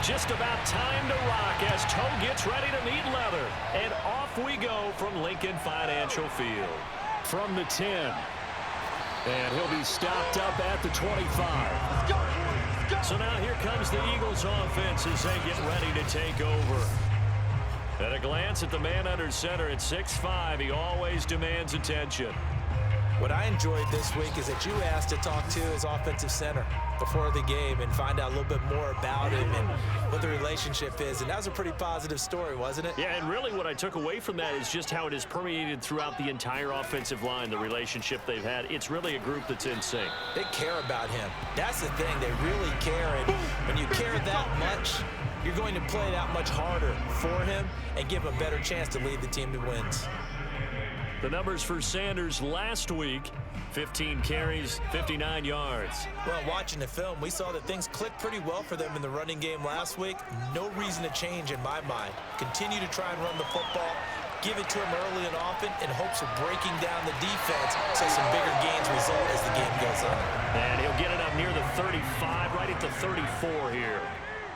Just about time to rock as Toe gets ready to meet leather. And off we go from Lincoln Financial Field. From the 10. And he'll be stopped up at the 25. Let's go. Let's go. So now here comes the Eagles offense as they get ready to take over. At a glance at the man under center at 6'5", he always demands attention. What I enjoyed this week is that you asked to talk to his offensive center before the game and find out a little bit more about him and what the relationship is. And that was a pretty positive story, wasn't it? Yeah, and really what I took away from that is just how it has permeated throughout the entire offensive line, the relationship they've had. It's really a group that's in sync. They care about him. That's the thing. They really care. And when you care that much, you're going to play that much harder for him and give him a better chance to lead the team to wins. The numbers for Sanders last week, 15 carries, 59 yards. Well, watching the film, we saw that things clicked pretty well for them in the running game last week. No reason to change in my mind. Continue to try and run the football, give it to him early and often in hopes of breaking down the defense so some bigger gains result as the game goes on. And he'll get it up near the 35, right at the 34 here.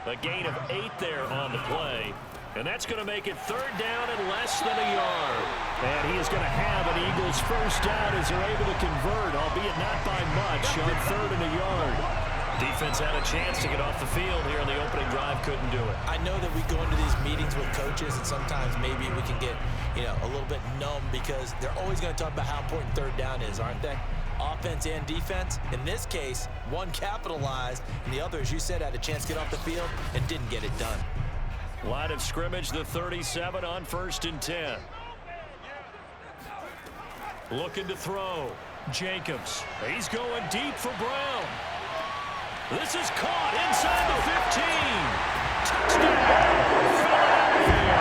A gain of 8 there on the play. And that's going to make it 3rd down and less than a yard. And he is going to have an Eagles first down as they're able to convert, albeit not by much, on 3rd and a yard. Defense had a chance to get off the field here on the opening drive, couldn't do it. I know that we go into these meetings with coaches, and sometimes maybe we can get, a little bit numb because they're always going to talk about how important 3rd down is, aren't they? Offense and defense. In this case, one capitalized, and the other, as you said, had a chance to get off the field and didn't get it done. Line of scrimmage, the 37 on 1st and 10. Looking to throw. Jacobs. He's going deep for Brown. This is caught inside the 15. Touchdown, Philadelphia.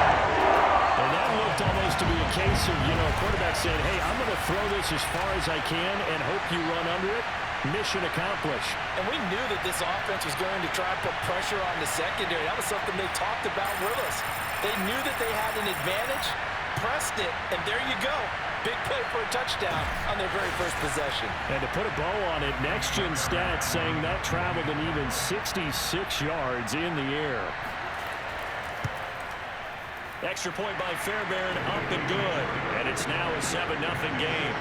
And that looked almost to be a case of, quarterback saying, hey, I'm going to throw this as far as I can and hope you run under it. Mission accomplished. And we knew that this offense was going to try and put pressure on the secondary. That was something they talked about with us. They knew that they had an advantage, pressed it, and there you go. Big play for a touchdown on their very first possession. And to put a bow on it, Next Gen Stats saying that traveled an even 66 yards in the air. Extra point by Fairbairn, up and good. And it's now a 7-0 game.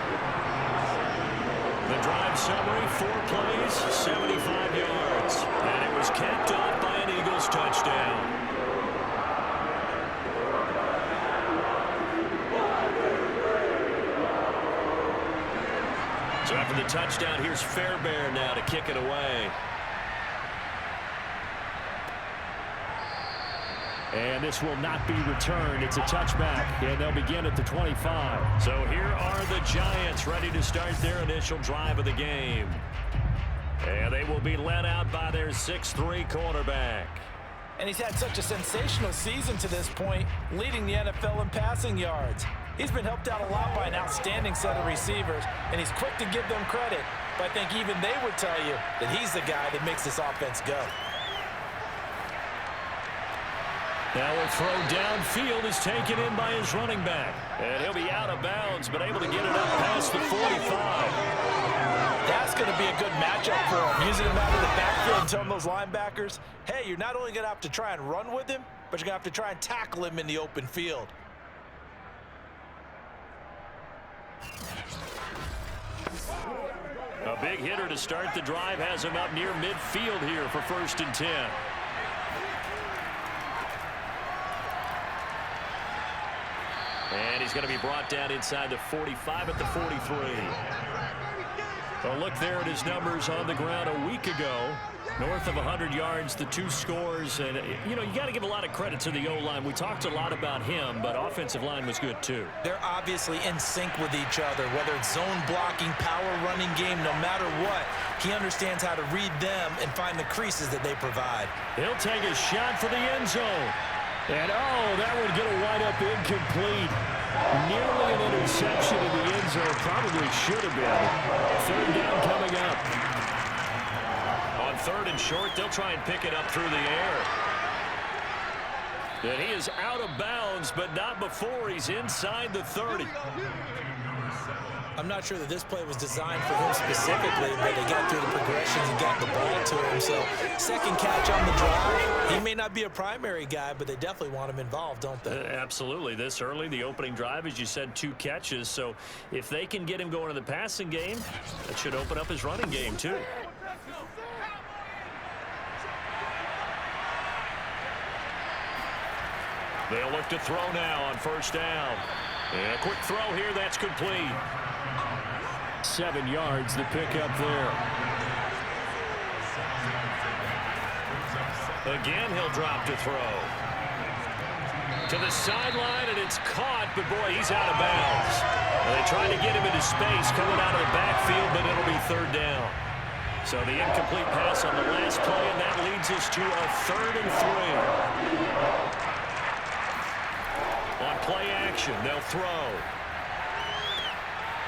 The drive summary, 4 plays, 75 yards. And it was capped off by an Eagles touchdown. So after the touchdown, here's Fairbairn now to kick it away. And this will not be returned. It's a touchback, and they'll begin at the 25. So here are the Giants ready to start their initial drive of the game. And they will be led out by their 6'3" quarterback. And he's had such a sensational season to this point, leading the NFL in passing yards. He's been helped out a lot by an outstanding set of receivers, and he's quick to give them credit. But I think even they would tell you that he's the guy that makes this offense go. Now a throw downfield is taken in by his running back. And he'll be out of bounds, but able to get it up past the 45. That's going to be a good matchup for him. Using him out of the backfield and telling those linebackers, hey, you're not only going to have to try and run with him, but you're going to have to try and tackle him in the open field. A big hitter to start the drive has him up near midfield here for 1st and 10. And he's going to be brought down inside the 45 at the 43. A look there at his numbers on the ground a week ago. North of 100 yards, the 2 scores. And, you got to give a lot of credit to the O-line. We talked a lot about him, but offensive line was good too. They're obviously in sync with each other, whether it's zone blocking, power running game, no matter what. He understands how to read them and find the creases that they provide. He'll take a shot for the end zone. And, that would get a wide up incomplete. Nearly an interception in the end zone. Probably should have been. 3rd down coming up. On 3rd and short, they'll try and pick it up through the air. And he is out of bounds, but not before he's inside the 30. I'm not sure that this play was designed for him specifically, but they got through the progressions and got the ball to him. So second catch on the drive. He may not be a primary guy, but they definitely want him involved, don't they? Absolutely. This early, the opening drive, as you said, 2 catches. So if they can get him going in the passing game, that should open up his running game too. They'll look to throw now on first down. And a quick throw here, that's complete. 7 yards the pickup there. Again, he'll drop to throw. To the sideline, and it's caught, but boy, he's out of bounds. And they tried to get him into space coming out of the backfield, but it'll be third down. So the incomplete pass on the last play, and that leads us to a 3rd and 3. On play action, they'll throw.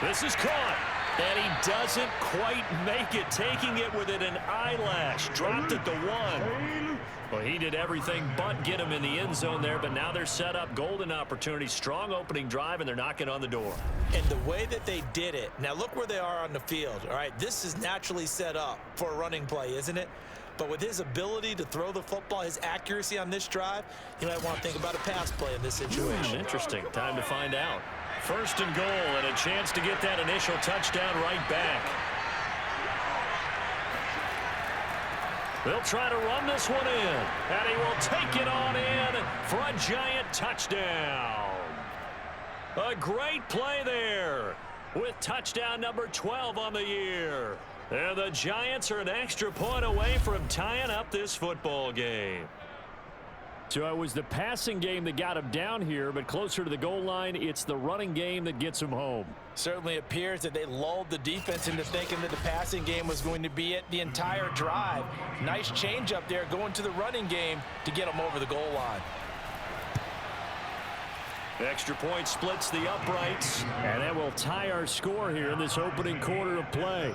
This is caught. And he doesn't quite make it, taking it within an eyelash. Dropped at the 1. Well, he did everything but get him in the end zone there, but now they're set up. Golden opportunity, strong opening drive, and they're knocking on the door. And the way that they did it, now look where they are on the field. All right, this is naturally set up for a running play, isn't it? But with his ability to throw the football, his accuracy on this drive, you might want to think about a pass play in this situation. Interesting. Time to find out. 1st and goal, and a chance to get that initial touchdown right back. They'll try to run this one in, and he will take it on in for a giant touchdown. A great play there with touchdown number 12 on the year. And the Giants are an extra point away from tying up this football game. So it was the passing game that got him down here, but closer to the goal line, it's the running game that gets him home. Certainly appears that they lulled the defense into thinking that the passing game was going to be it the entire drive. Nice change up there going to the running game to get them over the goal line. Extra point splits the uprights, and that will tie our score here in this opening quarter of play.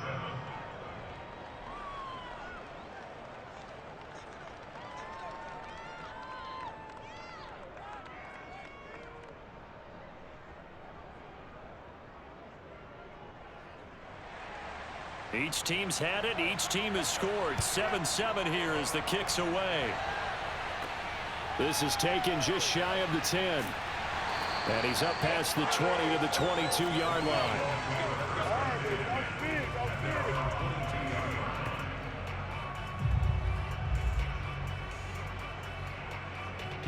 Each team's had it. Each team has scored. 7-7 here as the kick's away. This is taken just shy of the 10. And he's up past the 20 to the 22-yard line.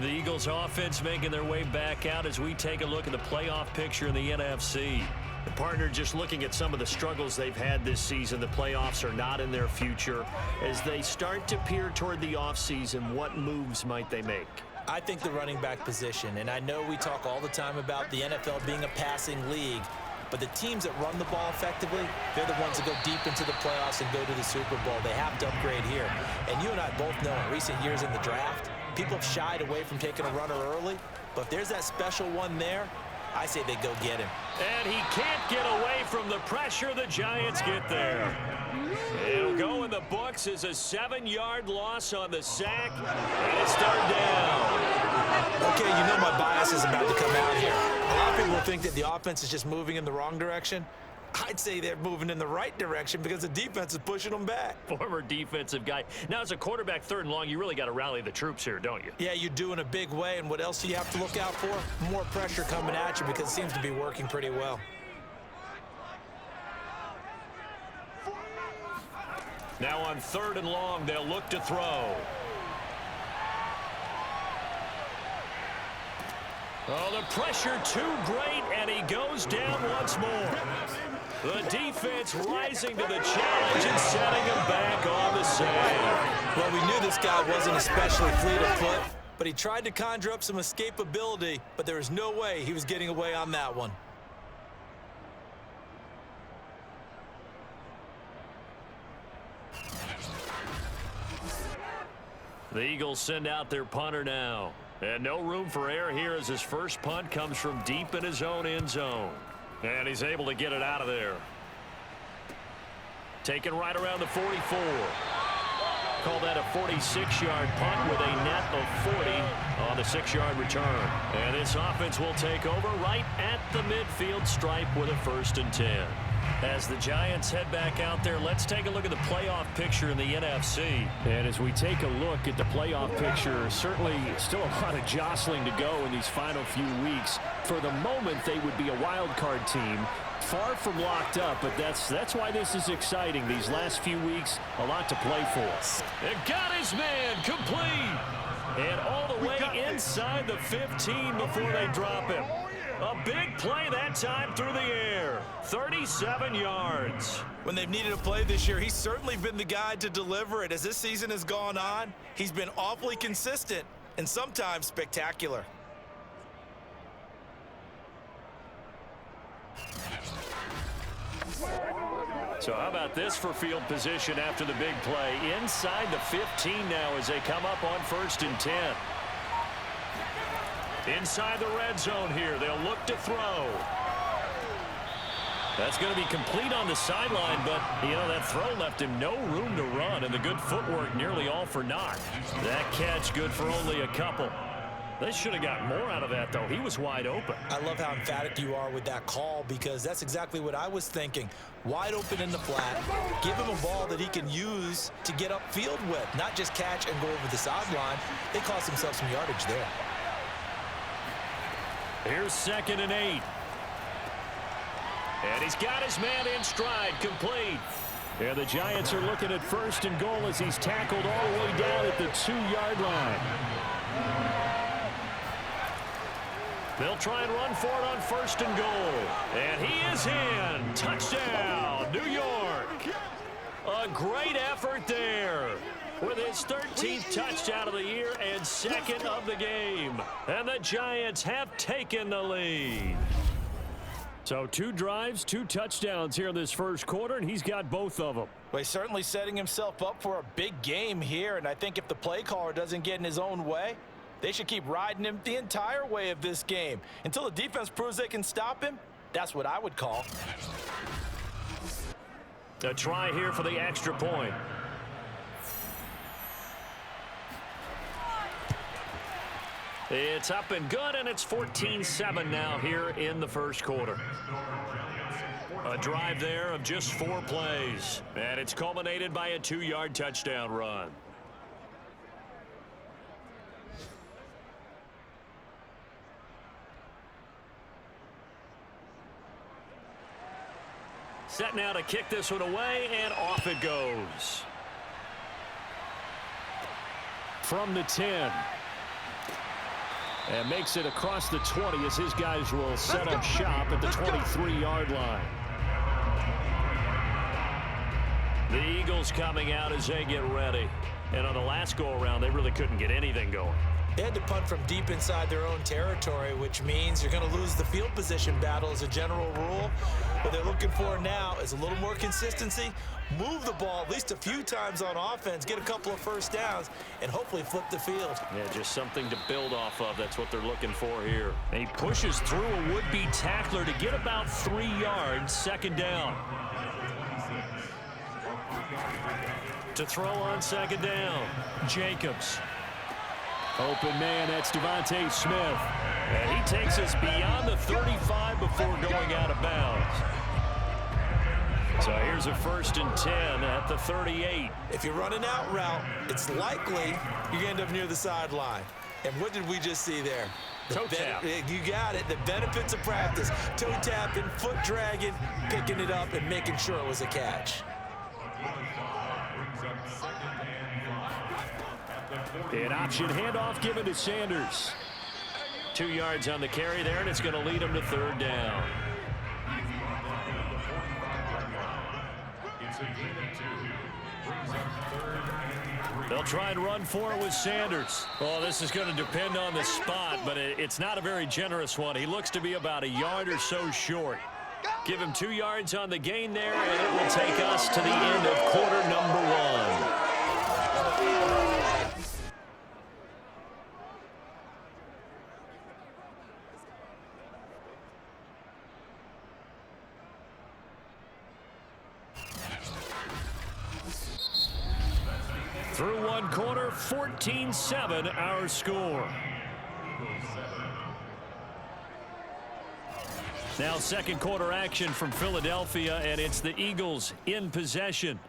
The Eagles offense making their way back out as we take a look at the playoff picture in the NFC. The partner, just looking at some of the struggles they've had this season, the playoffs are not in their future. As they start to peer toward the offseason, what moves might they make? I think the running back position, and I know we talk all the time about the NFL being a passing league, but the teams that run the ball effectively, they're the ones that go deep into the playoffs and go to the Super Bowl. They have to upgrade here. And you and I both know in recent years in the draft, people have shied away from taking a runner early, but if there's that special one there, I say they go get him. And he can't get away from the pressure. The Giants get there. It'll go in the books as a 7-yard loss on the sack. And it's third down. Okay, you know my bias is about to come out here. A lot of people think that the offense is just moving in the wrong direction. I'd say they're moving in the right direction because the defense is pushing them back. Former defensive guy. Now, as a quarterback, 3rd and long, you really got to rally the troops here, don't you? Yeah, you do in a big way. And what else do you have to look out for? More pressure coming at you because it seems to be working pretty well. Now on 3rd and long, they'll look to throw. Oh, the pressure too great, and he goes down once more. The defense rising to the challenge and setting him back on the save. Well, we knew this guy wasn't especially fleet of foot, but he tried to conjure up some escapability, but there was no way he was getting away on that one. The Eagles send out their punter now. And no room for error here as his first punt comes from deep in his own end zone. And he's able to get it out of there. Taken right around the 44. Call that a 46-yard punt with a net of 40 on the 6-yard return. And this offense will take over right at the midfield stripe with a 1st and 10. As the Giants head back out there, let's take a look at the playoff picture in the NFC. And as we take a look at the playoff picture, certainly still a lot of jostling to go in these final few weeks. For the moment, they would be a wild card team. Far from locked up, but that's why this is exciting. These last few weeks, a lot to play for. It got his man complete. And all the way inside the 15 before they drop him. A big play that time through the air. 37 yards. When they've needed a play this year, he's certainly been the guy to deliver it. As this season has gone on, he's been awfully consistent and sometimes spectacular. So how about this for field position after the big play? Inside the 15 now as they come up on 1st and 10. Inside the red zone here. They'll look to throw. That's going to be complete on the sideline, but, you know, that throw left him no room to run, and the good footwork nearly all for naught. That catch good for only a couple. They should have got more out of that, though. He was wide open. I love how emphatic you are with that call because that's exactly what I was thinking. Wide open in the flat. Give him a ball that he can use to get upfield with, not just catch and go over the sideline. They cost themselves some yardage there. Here's 2nd and 8. And he's got his man in stride, complete. And the Giants are looking at 1st and goal as he's tackled all the way down at the 2-yard line. They'll try and run for it on 1st and goal. And he is in. Touchdown, New York. A great effort there with his 13th touchdown of the year and 2nd of the game. And the Giants have taken the lead. So 2 drives, 2 touchdowns here in this first quarter, and he's got both of them. Well, he's certainly setting himself up for a big game here, and I think if the play caller doesn't get in his own way, they should keep riding him the entire way of this game. Until the defense proves they can stop him, that's what I would call. A try here for the extra point. It's up and good, and it's 14-7 now here in the first quarter. A drive there of just 4 plays, and it's culminated by a 2-yard touchdown run. Set now to kick this one away, and off it goes. From the 10. And makes it across the 20 as his guys will set up shop at the 23-yard line. The Eagles coming out as they get ready. And on the last go-around, they really couldn't get anything going. They had to punt from deep inside their own territory, which means you're going to lose the field position battle as a general rule. What they're looking for now is a little more consistency, move the ball at least a few times on offense, get a couple of first downs, and hopefully flip the field. Yeah, just something to build off of. That's what they're looking for here. And he pushes through a would-be tackler to get about 3 yards, 2nd down. To throw on 2nd down, Jacobs. Open man, that's Devontae Smith. And he takes us beyond the 35 before going out of bounds. So here's a 1st and 10 at the 38. If you're running out route, it's likely you're going to end up near the sideline. And what did we just see there? Toe tap. You got it. The benefits of practice. Toe tapping, foot dragging, picking it up, and making sure it was a catch. An option handoff given to Sanders. 2 yards on the carry there, and it's going to lead him to 3rd down. They'll try and run for it with Sanders. Oh, this is going to depend on the spot, but it's not a very generous one. He looks to be about a yard or so short. Give him 2 yards on the gain there, and it will take us to the end of quarter number 1. Through one quarter, 14-7 our score. Now second quarter action from Philadelphia, and it's the Eagles in possession.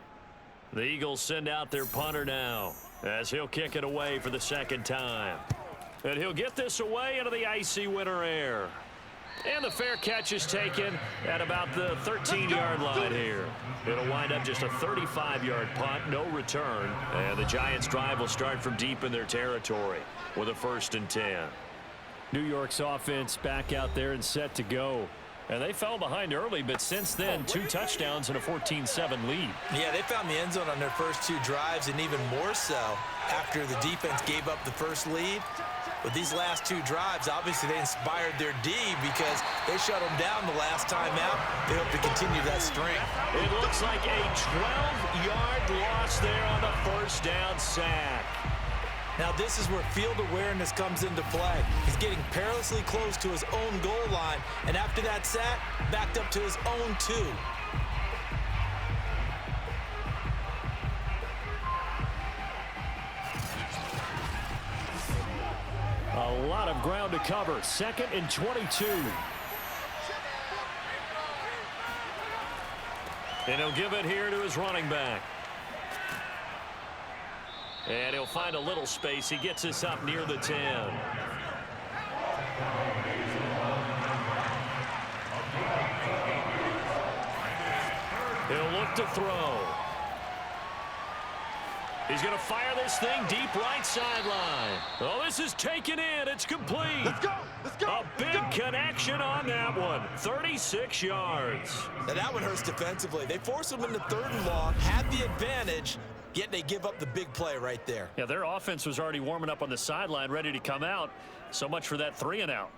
The Eagles send out their punter now as he'll kick it away for the second time. And he'll get this away into the icy winter air. And the fair catch is taken at about the 13-yard line here. It'll wind up just a 35-yard punt, no return. And the Giants' drive will start from deep in their territory with a 1st and 10. New York's offense back out there and set to go. And they fell behind early, but since then, 2 touchdowns and a 14-7 lead. Yeah, they found the end zone on their first 2 drives, and even more so after the defense gave up the first lead. But these last 2 drives, obviously they inspired their D because they shut them down the last time out. They hope to continue that string. It looks like a 12-yard loss there on the first down sack. Now this is where field awareness comes into play. He's getting perilously close to his own goal line, and after that sack, backed up to his own 2. A lot of ground to cover. 2nd and 22. And he'll give it here to his running back. And he'll find a little space. He gets us up near the 10. He'll look to throw. He's going to fire this thing deep right sideline. Oh, this is taken in. It's complete. Let's go. Let's go. A big connection on that one. 36 yards. Now that one hurts defensively. They force him into 3rd and long, had the advantage, yet they give up the big play right there. Yeah, their offense was already warming up on the sideline, ready to come out. So much for that 3 and out.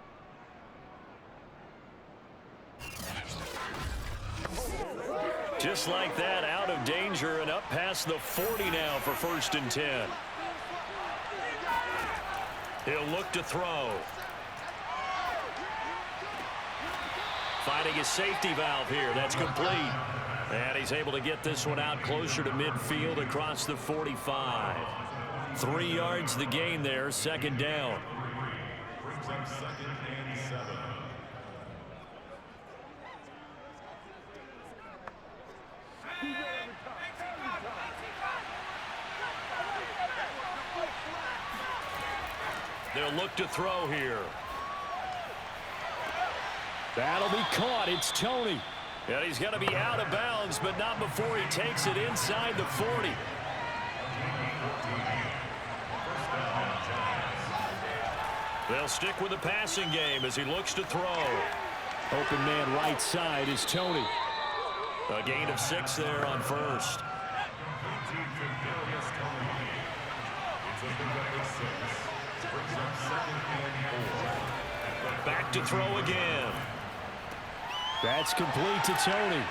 Just like that, out of danger and up past the 40 now for 1st and 10. He'll look to throw. Finding his safety valve here. That's complete. And he's able to get this one out closer to midfield across the 45. 3 yards the gain there, 2nd down. Brings up 2nd and 7. They'll look to throw here. That'll be caught. It's Tony. And he's going to be out of bounds, but not before he takes it inside the 40. They'll stick with the passing game as he looks to throw. Open man right side is Tony. A gain of 6 there on 1st. Back to throw again. That's complete to Tony.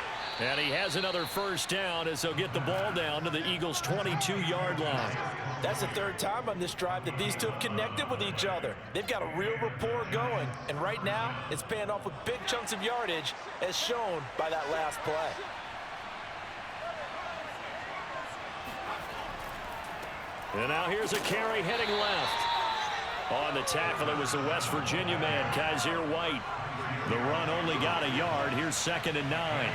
And he has another 1st down as they'll get the ball down to the Eagles' 22-yard line. That's the 3rd time on this drive that these 2 have connected with each other. They've got a real rapport going, and right now it's paying off with big chunks of yardage as shown by that last play. And now here's a carry heading left. On the tackle, it was the West Virginia man, Kaiser White. The run only got a yard. Here's 2nd and 9.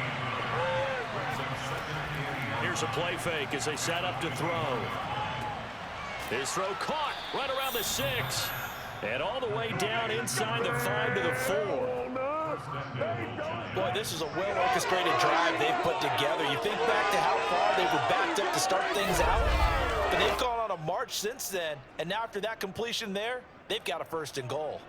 Here's a play fake as they set up to throw. His throw caught right around the 6. And all the way down inside the 5 to the 4. Boy, this is a well-orchestrated drive they've put together. You think back to how far they were backed up to start things out, but they've gone on a march since then, and now after that completion there, they've got a 1st and goal.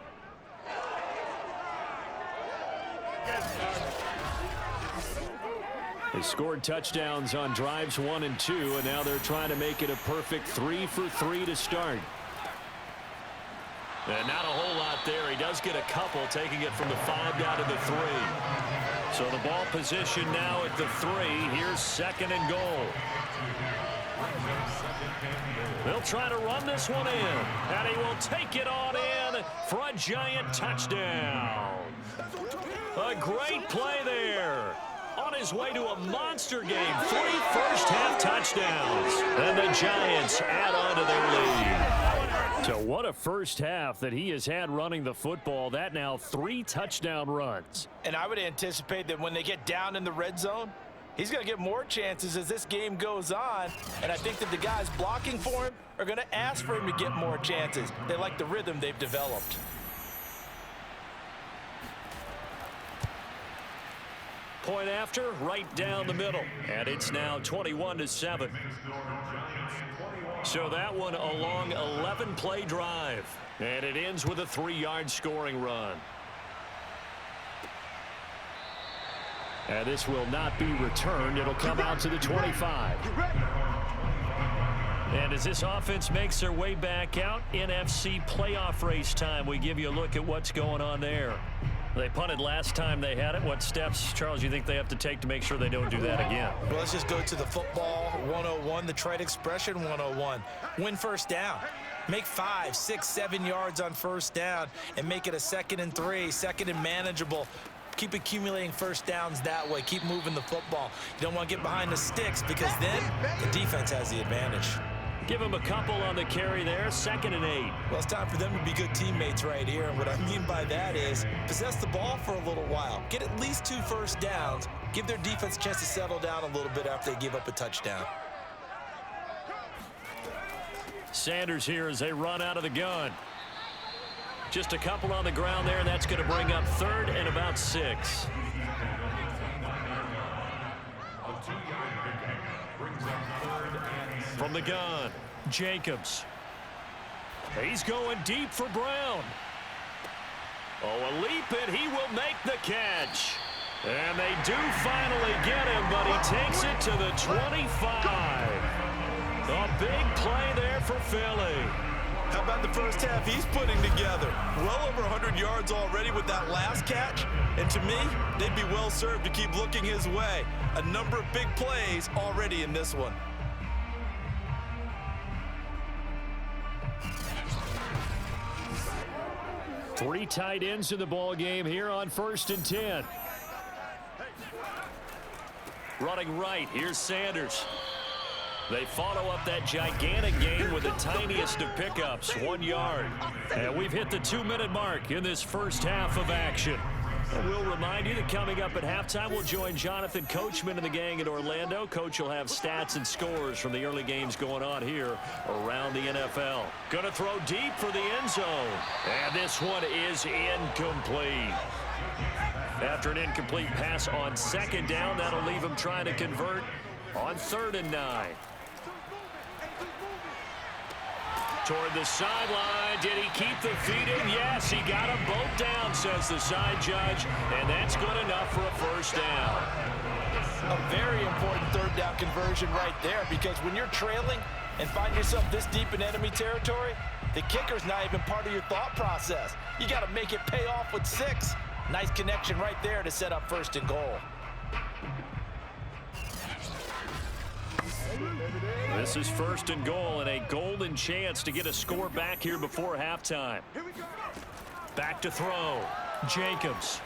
They scored touchdowns on drives 1 and 2, and now they're trying to make it a perfect 3 for 3 to start. And not a whole lot there. He does get a couple, taking it from the 5 down to the 3. So the ball position now at the 3. Here's 2nd and goal. They'll try to run this one in, and he will take it on in for a giant touchdown. A great play there. on his way to a monster game. 3 first-half touchdowns. And the Giants add on to their lead. So what a first half that he has had running the football. That now 3 touchdown runs. And I would anticipate that when they get down in the red zone, he's going to get more chances as this game goes on. And I think that the guys blocking for him are going to ask for him to get more chances. They like the rhythm they've developed. Point after, right down the middle. And it's now 21-7. So that one a long 11-play drive. And it ends with a 3-yard scoring run. And this will not be returned. It'll come out to the 25. And as this offense makes their way back out, NFC playoff race time, we give you a look at what's going on there. They punted last time they had it. What steps, Charles, you think they have to take to make sure they don't do that again? Well, let's just go to the football 101, the trite expression 101. Win first down. Make 5, 6, 7 yards on first down and make it a 2nd and 3, 2nd and manageable. Keep accumulating first downs that way. Keep moving the football. You don't want to get behind the sticks because then the defense has the advantage. Give him a couple on the carry there, 2nd and 8. Well, it's time for them to be good teammates right here. And what I mean by that is possess the ball for a little while. Get at least 2 first downs. Give their defense a chance to settle down a little bit after they give up a touchdown. Sanders here as they run out of the gun. Just a couple on the ground there, and that's going to bring up 3rd and about 6. From the gun, Jacobs. He's going deep for Brown. Oh, a leap, and he will make the catch. And they do finally get him, but he takes it to the 25. A big play there for Philly. How about the first half he's putting together? Well over 100 yards already with that last catch. And to me, they'd be well served to keep looking his way. A number of big plays already in this one. Three tight ends in the ball game here on 1st and 10. Running right, here's Sanders. They follow up that gigantic gain with the tiniest of pickups, 1 yard. And we've hit the 2-minute mark in this first half of action. And we'll remind you that coming up at halftime, we'll join Jonathan Coachman and the gang in Orlando. Coach will have stats and scores from the early games going on here around the NFL. Going to throw deep for the end zone. And this one is incomplete. After an incomplete pass on 2nd down, that'll leave him trying to convert on 3rd and 9. Toward the sideline. Did he keep the feet in? Yes, he got them both down, says the side judge, and that's good enough for a first down. A very important 3rd down conversion right there, because when you're trailing and find yourself this deep in enemy territory, the kicker's not even part of your thought process. You got to make it pay off with 6. Nice connection right there to set up 1st and goal. This is 1st and goal and a golden chance to get a score back here before halftime. Back to throw. Jacobs.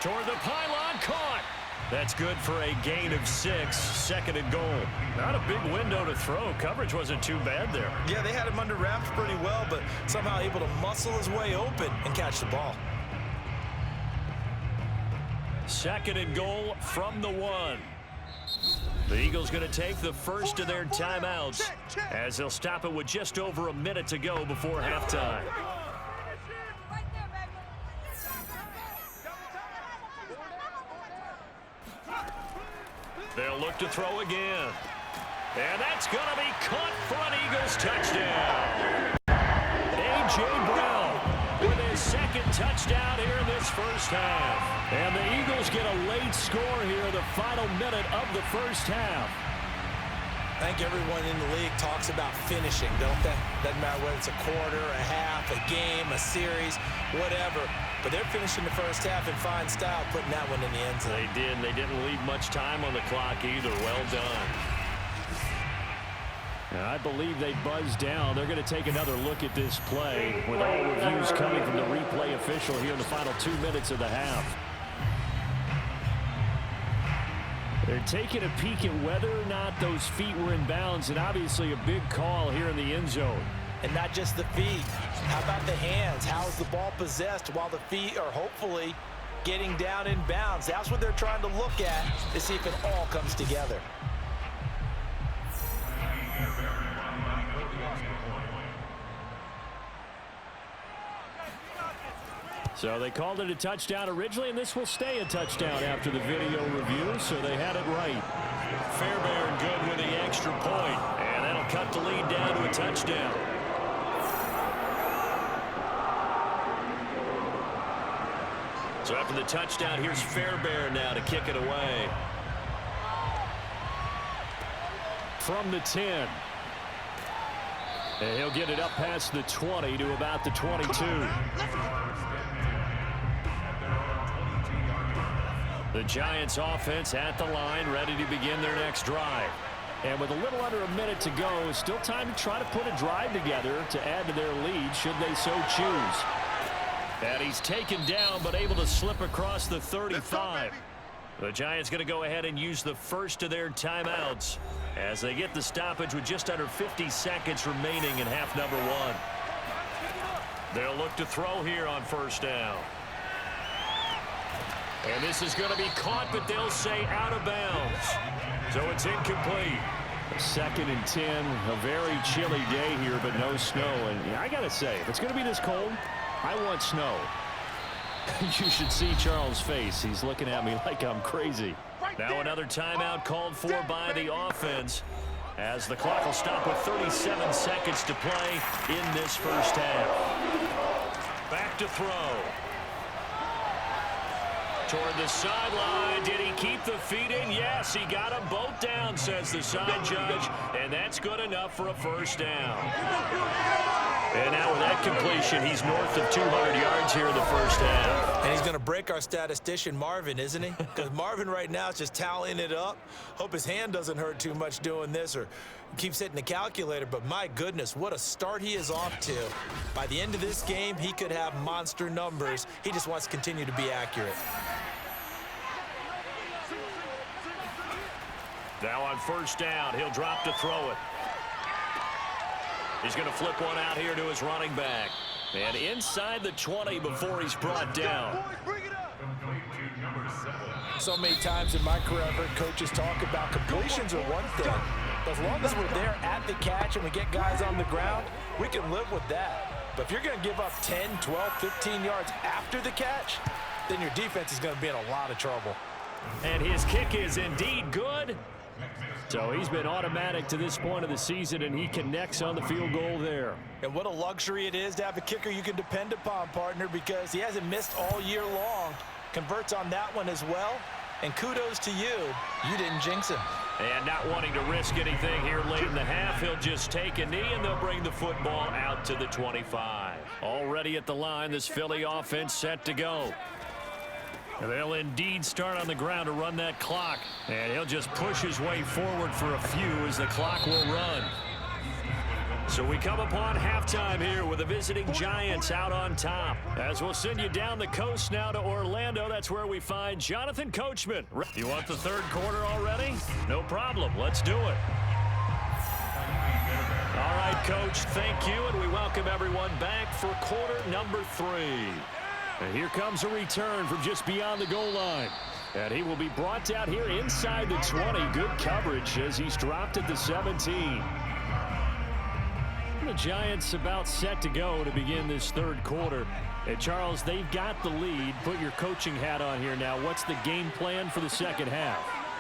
Toward the pylon, caught. That's good for a gain of 6, 2nd and goal. Not a big window to throw. Coverage wasn't too bad there. Yeah, they had him under wraps pretty well, but somehow able to muscle his way open and catch the ball. 2nd and goal from the 1. The Eagles going to take the first of their timeouts as they'll stop it with just over a minute to go before halftime. They'll look to throw again. And that's going to be caught for an Eagles touchdown. A.J. Brown with his 2nd touchdown here in this first half. And the Eagles get a late score here in the final minute of the first half. I think everyone in the league talks about finishing, don't they? Doesn't matter whether it's a quarter, a half, a game, a series, whatever. But they're finishing the first half in fine style, putting that one in the end zone. They did. They didn't leave much time on the clock either. Well done. And I believe they buzzed down. They're going to take another look at this play with all reviews coming from the replay official here in the final 2 minutes of the half. They're taking a peek at whether or not those feet were in bounds, and obviously a big call here in the end zone. And not just the feet. How about the hands? How is the ball possessed while the feet are hopefully getting down in bounds? That's what they're trying to look at to see if it all comes together. So they called it a touchdown originally, and this will stay a touchdown after the video review, so they had it right. Fairbairn good with the extra point, and that'll cut the lead down to a touchdown. So after the touchdown, here's Fairbairn now to kick it away. From the 10. And he'll get it up past the 20 to about the 22. The Giants offense at the line, ready to begin their next drive. And with a little under a minute to go, still time to try to put a drive together to add to their lead should they so choose. And he's taken down but able to slip across the 35. The Giants going to go ahead and use the first of their timeouts as they get the stoppage with just under 50 seconds remaining in half number 1. They'll look to throw here on first down. And this is going to be caught, but they'll say out of bounds. So it's incomplete. 2nd and 10, a very chilly day here, but no snow. And I got to say, if it's going to be this cold, I want snow. You should see Charles' face. He's looking at me like I'm crazy. Now another timeout called for by the offense as the clock will stop with 37 seconds to play in this first half. Back to throw. Toward the sideline. Did he keep the feet in? Yes, he got them both down, says the side judge, and that's good enough for a first down. And now with that completion, he's north of 200 yards here in the first half. And he's going to break our statistician, Marvin, isn't he? Because Marvin right now is just tallying it up. Hope his hand doesn't hurt too much doing this or keeps hitting the calculator. But my goodness, what a start he is off to. By the end of this game, he could have monster numbers. He just wants to continue to be accurate. Now on first down, he'll drop to throw it. He's going to flip one out here to his running back. And inside the 20 before he's brought down. So many times in my career, I've heard coaches talk about completions are one thing. But as long as we're there at the catch and we get guys on the ground, we can live with that. But if you're going to give up 10, 12, 15 yards after the catch, then your defense is going to be in a lot of trouble. And his kick is indeed good. So he's been automatic to this point of the season, and he connects on the field goal there. And what a luxury it is to have a kicker you can depend upon, partner, because he hasn't missed all year long. Converts on that one as well. And kudos to you. You didn't jinx him. And not wanting to risk anything here late in the half, he'll just take a knee, and they'll bring the football out to the 25. Already at the line, this Philly offense set to go. They'll indeed start on the ground to run that clock. And he'll just push his way forward for a few as the clock will run. So we come upon halftime here with the visiting Giants out on top. As we'll send you down the coast now to Orlando, that's where we find Jonathan Coachman. You want the third quarter already? No problem. Let's do it. All right, Coach, thank you, and we welcome everyone back for quarter number 3. And here comes a return from just beyond the goal line. And he will be brought down here inside the 20. Good coverage as he's dropped at the 17. The Giants about set to go to begin this third quarter. And Charles, they've got the lead. Put your coaching hat on here now. What's the game plan for the second half?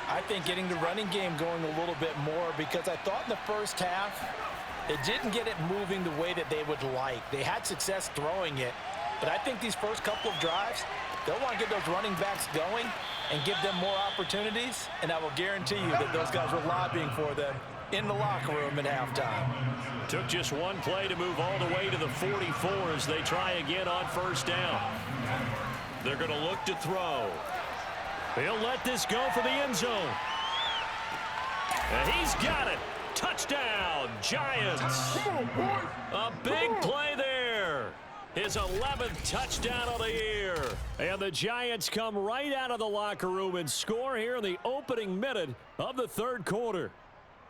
I think getting the running game going a little bit more, because I thought in the first half they didn't get it moving the way that they would like. They had success throwing it. But I think these first couple of drives, they'll want to get those running backs going and give them more opportunities. And I will guarantee you that those guys were lobbying for them in the locker room at halftime. Took just one play to move all the way to the 44 as they try again on first down. They're going to look to throw. He'll let this go for the end zone. And he's got it. Touchdown, Giants. A big play there. His 11th touchdown of the year. And the Giants come right out of the locker room and score here in the opening minute of the third quarter.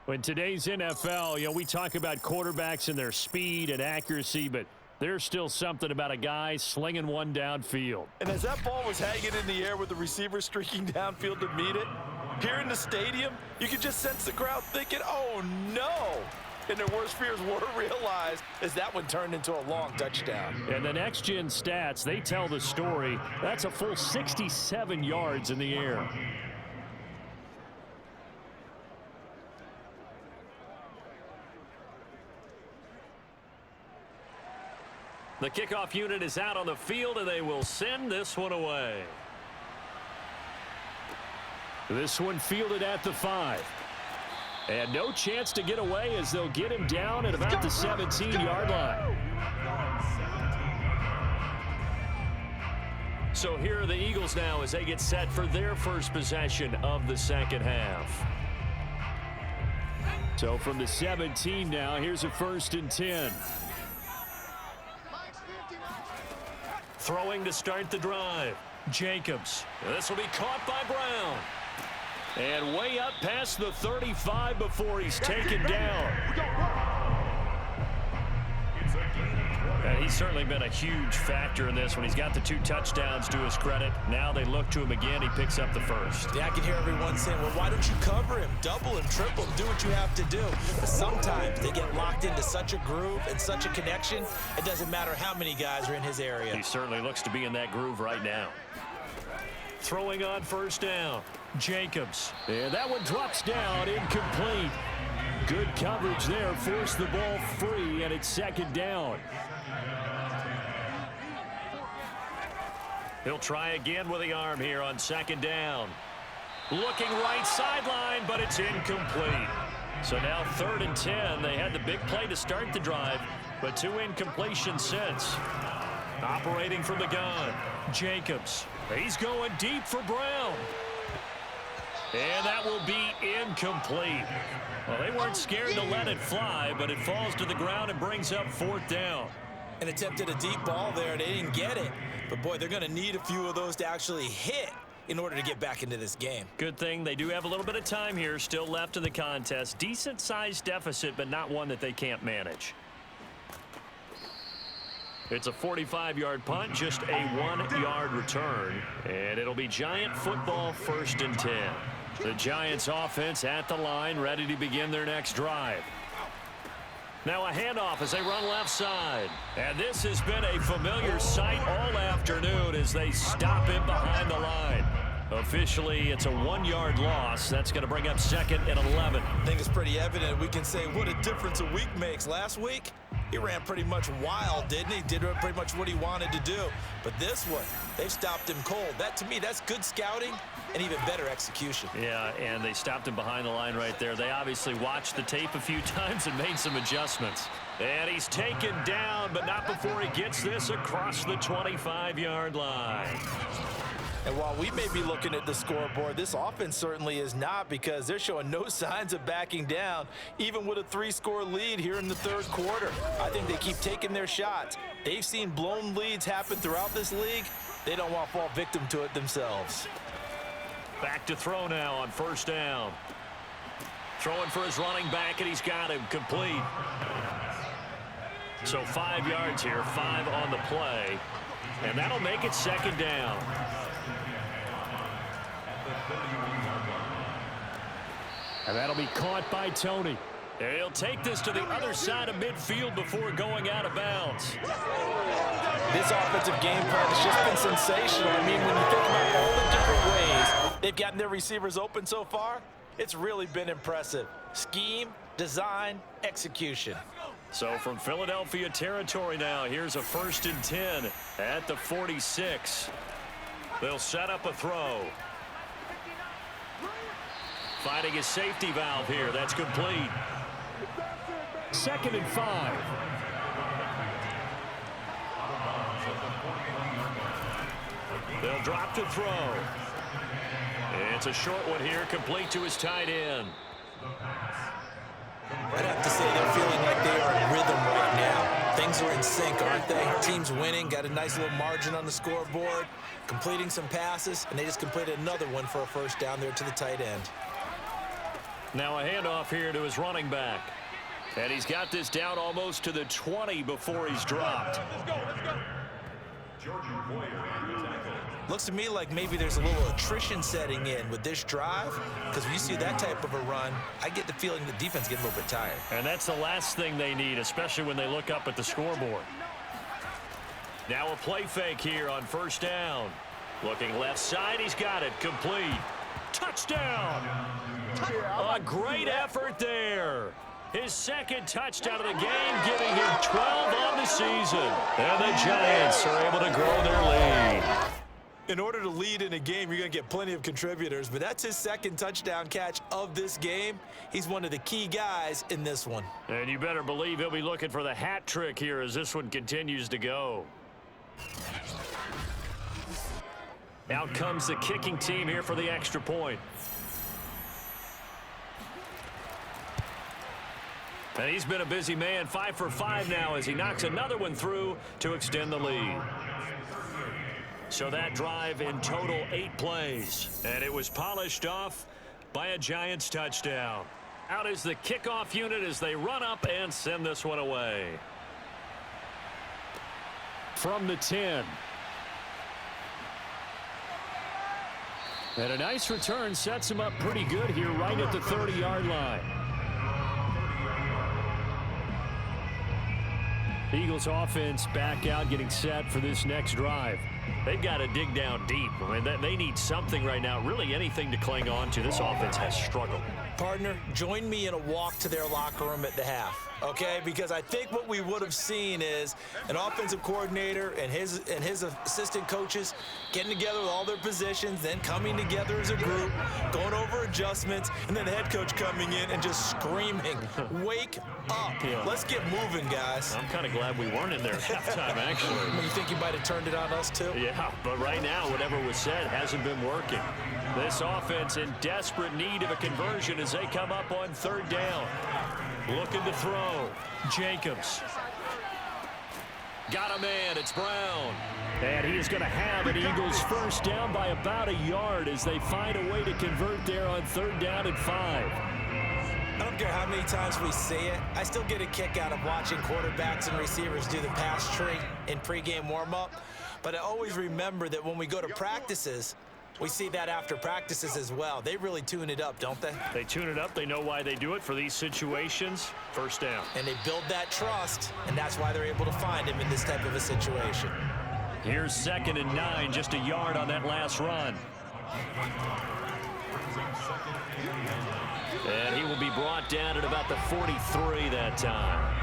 In today's NFL, we talk about quarterbacks and their speed and accuracy, but there's still something about a guy slinging one downfield. And as that ball was hanging in the air with the receiver streaking downfield to meet it, here in the stadium, you could just sense the crowd thinking, oh no! And their worst fears were realized as that one turned into a long touchdown. And the next-gen stats, they tell the story. That's a full 67 yards in the air. The kickoff unit is out on the field, and they will send this one away. This one fielded at the 5. And no chance to get away as they'll get him down at about the 17-yard line. So here are the Eagles now as they get set for their first possession of the second half. So from the 17 now, here's a 1st and 10. Throwing to start the drive. Jacobs. This will be caught by Brown. And way up past the 35 before he's taken down. And he's certainly been a huge factor in this when he's got the 2 touchdowns to his credit. Now they look to him again. He picks up the first. Yeah, I can hear everyone saying, well, why don't you cover him? Double him, triple him, do what you have to do. But sometimes they get locked into such a groove and such a connection, it doesn't matter how many guys are in his area. He certainly looks to be in that groove right now. Throwing on 1st down. Jacobs. And that one drops down, incomplete. Good coverage there, forced the ball free, and it's 2nd down. He'll try again with the arm here on 2nd down. Looking right sideline, but it's incomplete. So now 3rd and 10. They had the big play to start the drive, but 2 incompletions since. Operating from the gun. Jacobs. He's going deep for Brown. And that will be incomplete. Well, they weren't scared to let it fly, but it falls to the ground and brings up 4th down. And attempted a deep ball there. They didn't get it. But, boy, they're going to need a few of those to actually hit in order to get back into this game. Good thing they do have a little bit of time here still left in the contest. Decent-sized deficit, but not one that they can't manage. It's a 45-yard punt, just a 1-yard return. And it'll be Giant football, 1st and 10. The Giants offense at the line, ready to begin their next drive. Now a handoff as they run left side. And this has been a familiar sight all afternoon as they stop him behind the line. Officially, it's a 1-yard loss. That's going to bring up 2nd and 11. I think it's pretty evident. We can say what a difference a week makes. Last week, he ran pretty much wild, didn't he? Did pretty much what he wanted to do. But this one, they've stopped him cold. That, to me, that's good scouting and even better execution. Yeah, and they stopped him behind the line right there. They obviously watched the tape a few times and made some adjustments. And he's taken down, but not before he gets this across the 25-yard line. And while we may be looking at the scoreboard, this offense certainly is not, because they're showing no signs of backing down, even with a 3-score lead here in the 3rd quarter. I think they keep taking their shots. They've seen blown leads happen throughout this league. They don't want to fall victim to it themselves. Back to throw now on 1st down. Throwing for his running back, and he's got him complete. So 5 yards here, 5 on the play. And that'll make it 2nd down. And that'll be caught by Tony. He'll take this to the other side of midfield before going out of bounds. This offensive game plan has just been sensational. I mean, when you think about all the different ways they've gotten their receivers open so far, it's really been impressive. Scheme, design, execution. So from Philadelphia territory now, here's a 1st and 10 at the 46. They'll set up a throw. Finding his safety valve here. That's complete. 2nd and 5. They'll drop to throw. It's a short one here, complete to his tight end. I'd have to say they're feeling like they are in rhythm right now. Things are in sync, aren't they? Teams winning, got a nice little margin on the scoreboard, completing some passes, and they just completed another one for a first down there to the tight end. Now a handoff here to his running back. And he's got this down almost to the 20 before he's dropped. Let's go. Georgian player on the tackle. Looks to me like maybe there's a little attrition setting in with this drive, because when you see that type of a run, I get the feeling the defense gets a little bit tired. And that's the last thing they need, especially when they look up at the scoreboard. Now a play fake here on first down. Looking left side, he's got it. Complete. Touchdown! A great effort there. His second touchdown of the game, giving him 12 on the season. And the Giants are able to grow their lead. In order to lead in a game, you're going to get plenty of contributors, but that's his second touchdown catch of this game. He's one of the key guys in this one. And you better believe he'll be looking for the hat trick here as this one continues to go. Out comes the kicking team here for the extra point. And he's been a busy man, 5 for 5 now as he knocks another one through to extend the lead. So that drive in total 8 plays. And it was polished off by a Giants touchdown. Out is the kickoff unit as they run up and send this one away. From the 10. And a nice return sets him up pretty good here right at the 30-yard line. Eagles offense back out, getting set for this next drive. They've got to dig down deep. I mean, they need something right now, really anything to cling on to. This offense has struggled. Partner, join me in a walk to their locker room at the half, okay? Because I think what we would have seen is an offensive coordinator and his assistant coaches getting together with all their positions, then coming together as a group, going over adjustments, and then the head coach coming in and just screaming, wake up. Yeah. Let's get moving, guys. I'm kind of glad we weren't in there at halftime, actually. You think you might have turned it on us, too? Yeah, but right now, whatever was said hasn't been working. This offense in desperate need of a conversion as they come up on third down. Looking to throw. Jacobs. Got a man. It's Brown. And he is going to have an Eagles first down by about a yard as they find a way to convert there on third down and 5. I don't care how many times we say it, I still get a kick out of watching quarterbacks and receivers do the pass tree in pregame warm-up. But I always remember that when we go to practices, we see that after practices as well. They really tune it up, don't they? They tune it up. They know why they do it for these situations. First down. And they build that trust, and that's why they're able to find him in this type of a situation. Here's 2nd and 9, just a yard on that last run. And he will be brought down at about the 43 that time.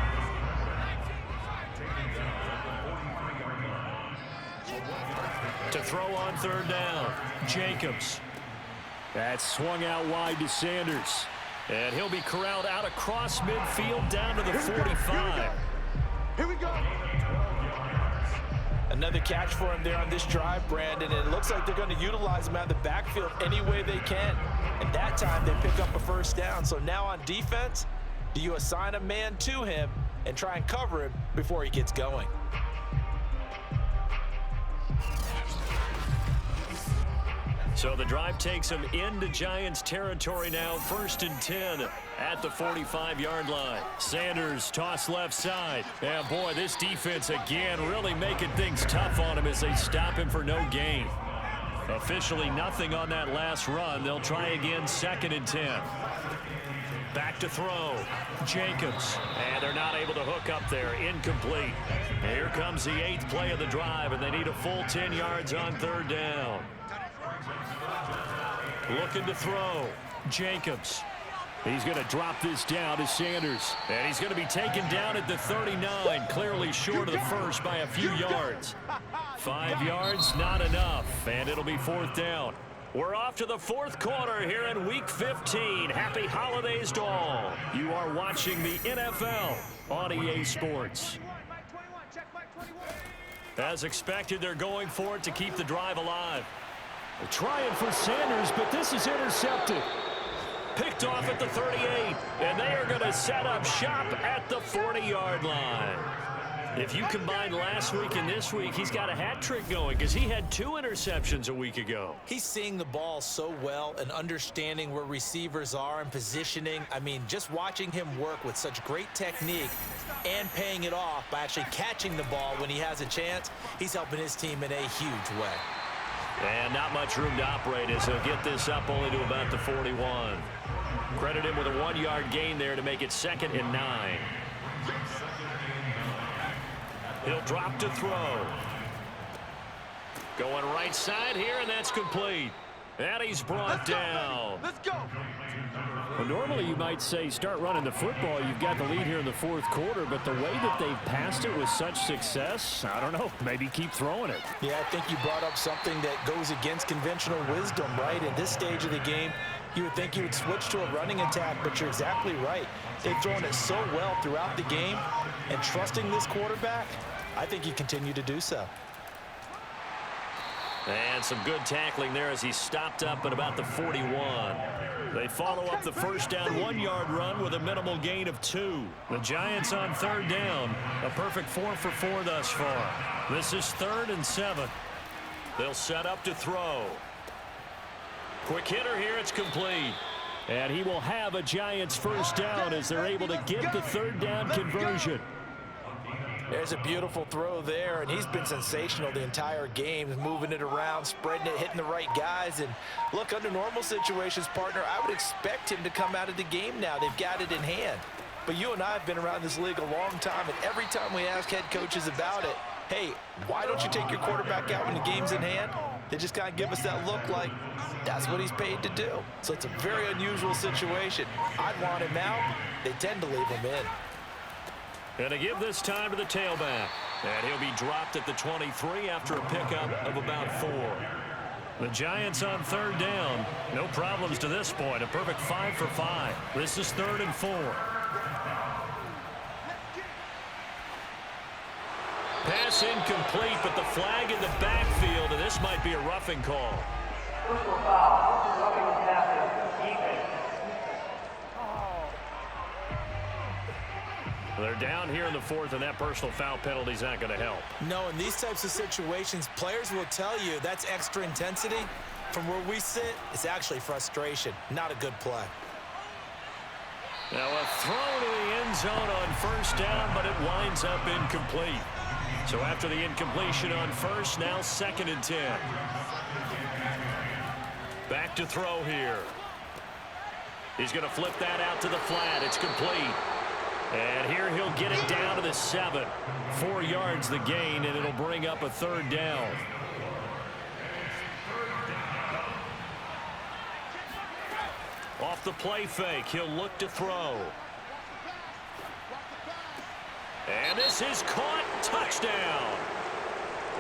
To throw on third down, Jacobs. That's swung out wide to Sanders. And he'll be corralled out across midfield down to the 45. Here we go. Another catch for him there on this drive, Brandon, and it looks like they're going to utilize him out of the backfield any way they can. And that time they pick up a first down. So now on defense, do you assign a man to him and try and cover him before he gets going? So the drive takes him into Giants territory now. 1st and 10 at the 45-yard line. Sanders toss left side. And boy, this defense again really making things tough on him as they stop him for no gain. Officially nothing on that last run. They'll try again 2nd and 10. Back to throw. Jacobs. And they're not able to hook up there. Incomplete. Here comes the 8th play of the drive, and they need a full 10 yards on third down. Looking to throw. Jacobs. He's going to drop this down to Sanders. And he's going to be taken down at the 39, clearly short of the first by a few yards. 5 yards, not enough, and it'll be 4th down. We're off to the 4th quarter here in Week 15. Happy holidays to all. You are watching the NFL on EA Sports. As expected, they're going for it to keep the drive alive. They're trying for Sanders, but this is intercepted. Picked off at the 38, and they are going to set up shop at the 40-yard line. If you combine last week and this week, he's got a hat trick going because he had 2 interceptions a week ago. He's seeing the ball so well and understanding where receivers are and positioning. I mean, just watching him work with such great technique and paying it off by actually catching the ball when he has a chance, he's helping his team in a huge way. And not much room to operate as he'll get this up only to about the 41. Credit him with a 1-yard gain there to make it 2nd and 9. He'll drop to throw. Going right side here, and that's complete. And he's brought down. Let's go. Well, normally you might say start running the football. You've got the lead here in the 4th quarter, but the way that they've passed it with such success, I don't know, maybe keep throwing it. Yeah, I think you brought up something that goes against conventional wisdom, right? At this stage of the game, you would think you would switch to a running attack, but you're exactly right. They've thrown it so well throughout the game, and trusting this quarterback, I think you continue to do so. And some good tackling there as he stopped up at about the 41. They follow up the first down 1-yard run with a minimal gain of 2. The Giants on 3rd down. A perfect 4 for 4 thus far. This is 3rd and 7. They'll set up to throw. Quick hitter here. It's complete. And he will have a Giants first down as they're able to get the 3rd down conversion. There's a beautiful throw there, and he's been sensational the entire game, moving it around, spreading it, hitting the right guys. And look, under normal situations, partner, I would expect him to come out of the game now. They've got it in hand. But you and I have been around this league a long time, and every time we ask head coaches about it, hey, why don't you take your quarterback out when the game's in hand? They just kind of give us that look like that's what he's paid to do. So it's a very unusual situation. I'd want him out. They tend to leave him in. And to give this time to the tailback. And he'll be dropped at the 23 after a pickup of about 4. The Giants on 3rd down. No problems to this point. A perfect 5 for 5. This is 3rd and 4. Pass incomplete, but the flag in the backfield, and this might be a roughing call. Personal foul. Roughing the passer. Defense. They're down here in the 4th, and that personal foul penalty is not going to help. No, in these types of situations, players will tell you that's extra intensity. From where we sit, it's actually frustration. Not a good play. Now a throw to the end zone on 1st down, but it winds up incomplete. So after the incompletion on 1st, now 2nd and 10. Back to throw here. He's going to flip that out to the flat. It's complete. And here he'll get it down to the 7. 4 yards the gain, and it'll bring up a 3rd down. Off the play fake, he'll look to throw. And this is caught. Touchdown.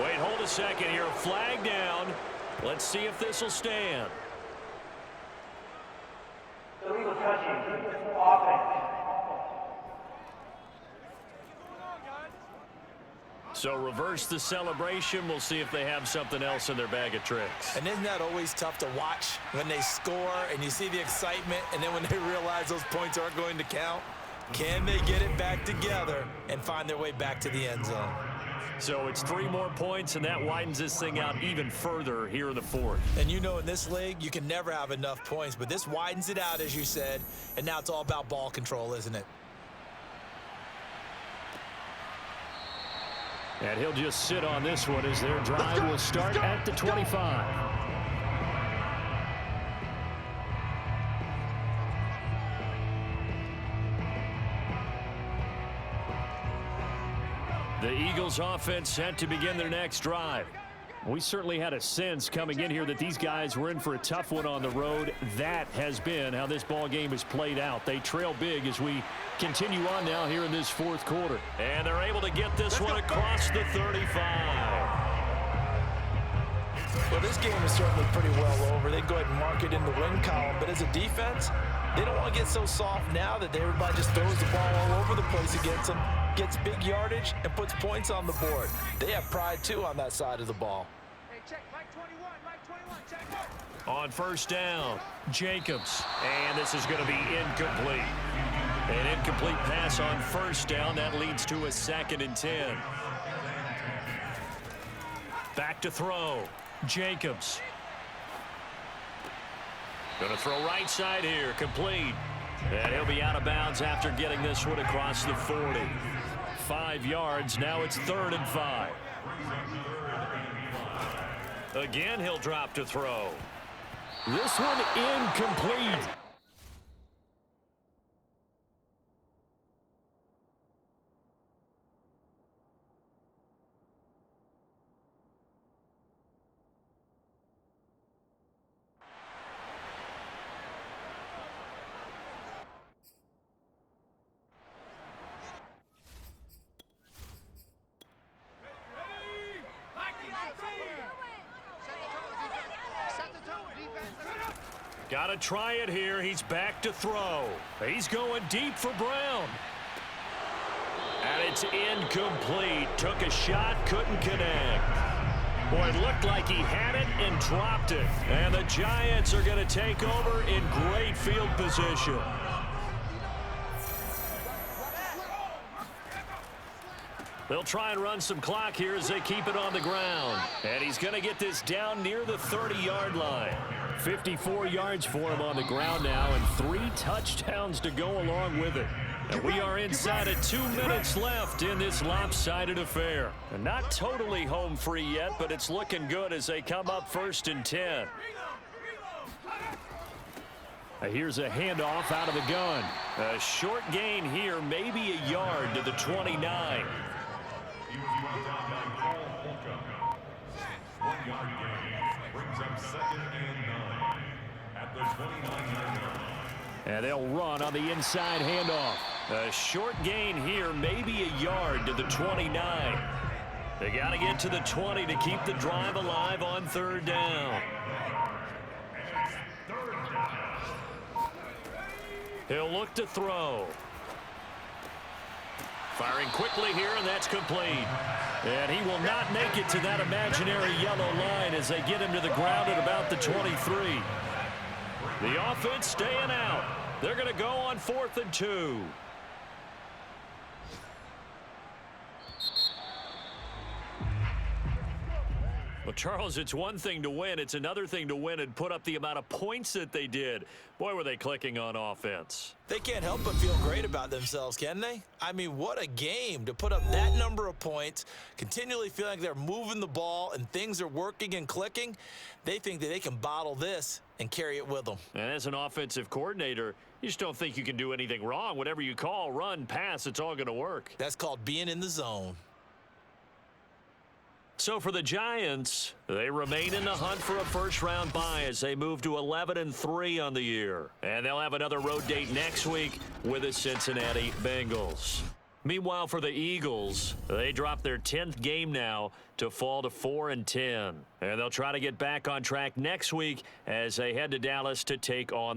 Wait, hold a second here. Flag down. Let's see if this will stand. Illegal touching. Offense. So reverse the celebration. We'll see if they have something else in their bag of tricks. And isn't that always tough to watch when they score and you see the excitement, and then when they realize those points aren't going to count? Can they get it back together and find their way back to the end zone? So it's 3 more points, and that widens this thing out even further here in the 4th. And you know in this league, you can never have enough points, but this widens it out, as you said, and now it's all about ball control, isn't it? And he'll just sit on this one as their drive will start at the 25. The Eagles offense set to begin their next drive. We certainly had a sense coming in here that these guys were in for a tough one on the road. That has been how this ball game has played out. They trail big as we continue on now here in this 4th quarter. And they're able to get this one across the 35. Well, this game is certainly pretty well over. They go ahead and mark it in the win column. But as a defense, they don't want to get so soft now that everybody just throws the ball all over the place against them, gets big yardage, and puts points on the board. They have pride, too, on that side of the ball. Hey, check. Mike 21. Mike 21. Check. On 1st down, Jacobs. And this is going to be incomplete. An incomplete pass on first down. That leads to a 2nd and 10. Back to throw. Jacobs. Going to throw right side here. Complete. And he'll be out of bounds after getting this one across the 40. 5 yards. Now it's 3rd and 5. Again, he'll drop to throw. This one incomplete. Got to try it here. He's back to throw. He's going deep for Brown. And it's incomplete. Took a shot, couldn't connect. Boy, it looked like he had it and dropped it. And the Giants are going to take over in great field position. They'll try and run some clock here as they keep it on the ground. And he's going to get this down near the 30-yard line. 54 yards for him on the ground now, and 3 touchdowns to go along with it. And we are inside of 2 minutes left in this lopsided affair. And not totally home free yet, but it's looking good as they come up 1st and 10. Here's a handoff out of the gun. A short gain here, maybe a yard to the 29. He was brought down by Paul Holcomb. 1-yard gain brings up 2nd and 9 at the 29-yard line. And they'll run on the inside handoff. A short gain here, maybe a yard to the 29. They got to get to the 20 to keep the drive alive on 3rd down. He'll look to throw. Firing quickly here, and that's complete. And he will not make it to that imaginary yellow line as they get him to the ground at about the 23. The offense staying out. They're going to go on 4th and 2. Well, Charles, it's one thing to win. It's another thing to win and put up the amount of points that they did. Boy, were they clicking on offense. They can't help but feel great about themselves, can they? I mean, what a game to put up that number of points, continually feeling like they're moving the ball and things are working and clicking. They think that they can bottle this and carry it with them. And as an offensive coordinator, you just don't think you can do anything wrong. Whatever you call, run, pass, it's all going to work. That's called being in the zone. So for the Giants, they remain in the hunt for a first-round bye as they move to 11-3 on the year. And they'll have another road date next week with the Cincinnati Bengals. Meanwhile, for the Eagles, they drop their 10th game now to fall to 4-10. And they'll try to get back on track next week as they head to Dallas to take on the